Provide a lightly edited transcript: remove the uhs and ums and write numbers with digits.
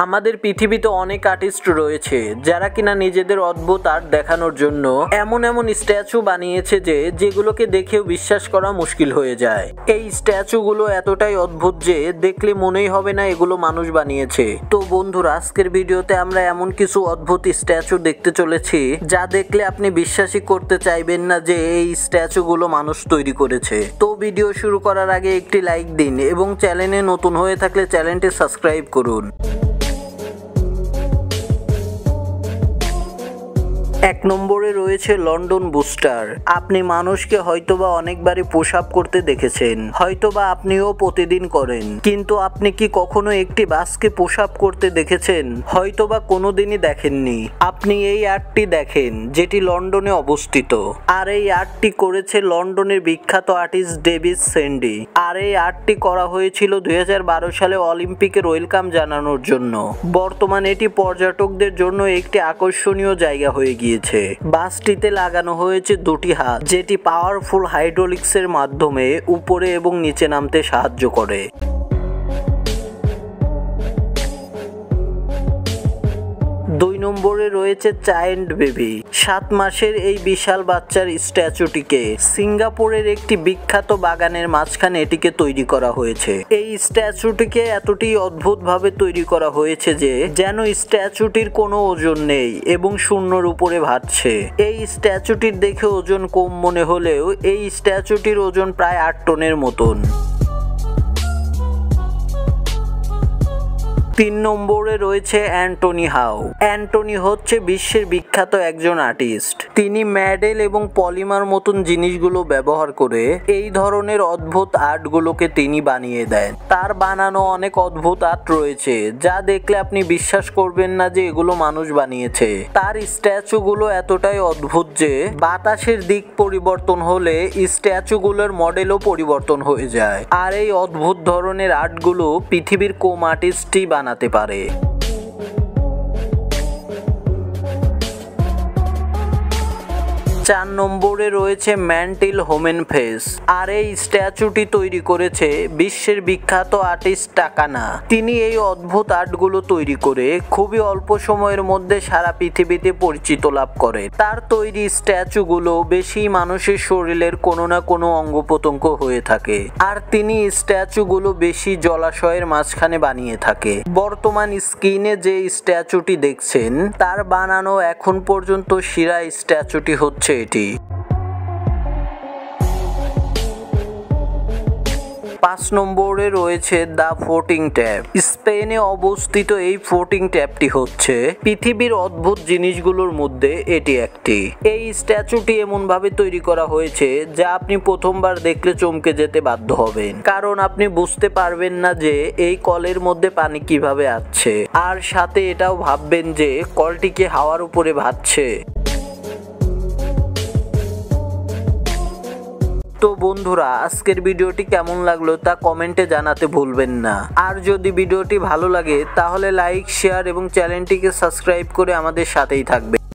আমাদের পৃথিবীতে অনেক আর্টিস্ট রয়েছে যারা কিনা নিজেদের অদ্ভুত আর্ট দেখানোর জন্য এমন এমন স্ট্যাচু বানিয়েছে যেগুলোকে দেখেও বিশ্বাস করা মুশকিল হয়ে যায়। এই স্ট্যাচুগুলো এতটাই অদ্ভুত যে দেখলে মনেই হবে না এগুলো মানুষ বানিয়েছে। তো বন্ধুরা, আজকের ভিডিওতে আমরা এমন কিছু অদ্ভুত স্ট্যাচু দেখতে চলেছি যা দেখলে আপনি বিশ্বাসই করতে চাইবেন না যে এই স্ট্যাচুগুলো মানুষ তৈরি করেছে। তো ভিডিও শুরু করার আগে একটি লাইক দিন এবং চ্যানেলে নতুন হয়ে থাকলে চ্যানেলটি সাবস্ক্রাইব করুন। 1 নম্বরে রয়েছে লন্ডন বুস্টার। আপনি মানুষকে হয়তোবা অনেকবারই পুশ আপ করতে দেখেছেন, হয়তোবা আপনিও প্রতিদিন করেন, কিন্তু আপনি কি কখনো একটি বাসকে পুশ আপ করতে দেখেছেন? হয়তোবা কোনোদিনই দেখেননি। আপনি এই আর্টটি দেখেন যেটি লন্ডনে অবস্থিত, আর এই আর্টটি করেছে লন্ডনের বিখ্যাত আর্টিস্ট ডেভিড স্যান্ডি। আর এই আর্টটি করা হয়েছিল 2012 সালে অলিম্পিকের ওয়েলকাম জানানোর জন্য। বর্তমানে এটি পর্যটকদের জন্য একটি আকর্ষণীয় জায়গা হয়ে গিয়েছে। বাসটিতে লাগানো হয়েছে 2টি হাত, যেটি পাওয়ারফুল হাইড্রোলিক্সের মাধ্যমে উপরে এবং নিচে নামতে সাহায্য করে। 2 নম্বরে রয়েছে চাইল্ড বেবি। 7 মাসের এই বিশাল বাচ্চার স্ট্যাচুটিকে সিঙ্গাপুরের একটি বিখ্যাত বাগানের মাঝখানে এটিকে তৈরি করা হয়েছে। এই স্ট্যাচুটিকে এতটাই অদ্ভুতভাবে তৈরি করা হয়েছে যে যেন স্ট্যাচুটির কোনো ওজন নেই এবং শূন্যর উপরে ভাসছে। এই স্ট্যাচুটির দেখে ওজন কম মনে হলেও এই স্ট্যাচুটির ওজন প্রায় 8 টনের মতন। 3 নম্বরে রয়েছে অ্যান্টনি হাউ। অ্যান্টনি হচ্ছে বিশ্বের বিখ্যাত একজন আর্টিস্ট। তিনি মেডেল এবং পলিমার মতন জিনিসগুলো ব্যবহার করে এই ধরনের অদ্ভুত আর্টগুলোকে তিনি বানিয়ে দেন। তার বানানো অনেক অদ্ভুত আর্ট রয়েছে যা দেখলে আপনি বিশ্বাস করবেন না যে এগুলো মানুষ বানিয়েছে। তার স্ট্যাচুগুলো এতটাই অদ্ভুত যে বাতাসের দিক পরিবর্তন হলে স্ট্যাচুগুলোর মডেলও পরিবর্তন হয়ে যায়। আর এই অদ্ভুত ধরনের আর্টগুলো পৃথিবীর কম আর্টিস্টই বানাতে পারে। 4 নম্বরে রয়েছে ম্যান্টিল হোমেন ফেস। আর এই স্ট্যাচুটি তৈরি করেছে বিশ্বের বিখ্যাত আর্টিস্ট টাকানা। তিনি এই অদ্ভুত আর্টগুলো তৈরি করে খুবই অল্প সময়ের মধ্যে সারা পৃথিবীতে পরিচিত লাভ করে। তার তৈরি স্ট্যাচুগুলো বেশি মানুষের শরীরের কোনো না কোনো অঙ্গ প্রত্যঙ্গ হয়ে থাকে, আর তিনি স্ট্যাচুগুলো বেশি জলাশয়ের মাঝখানে বানিয়ে থাকে। বর্তমান স্ক্রিনে যে স্ট্যাচুটি দেখছেন তার বানানো এখন পর্যন্ত সেরা স্ট্যাচুটি হচ্ছে এটি। 5 নম্বরে রয়েছে দ্য ফ্লোটিং ট্যাপ। স্পেনে অবস্থিত এই ফ্লোটিং ট্যাপটি হচ্ছে পৃথিবীর অদ্ভুত জিনিসগুলোর মধ্যে এটি একটি। এই স্ট্যাচুটি এমন ভাবে তৈরি করা হয়েছে যা আপনি প্রথমবার দেখলে চমকে যেতে বাধ্য হবেন, কারণ আপনি বুঝতে পারবেন না যে এই কলের মধ্যে পানি কিভাবে আসছে, আর সাথে এটাও ভাববেন যে কলটিকে হাওয়ার উপরে ভাসছে। তো বন্ধুরা, আজকের ভিডিওটি কেমন লাগলো তা কমেন্টে জানাতে ভুলবেন না। আর যদি ভিডিওটি ভালো লাগে তাহলে লাইক, শেয়ার এবং চ্যানেলটিকে সাবস্ক্রাইব করে আমাদের সাথেই থাকবেন।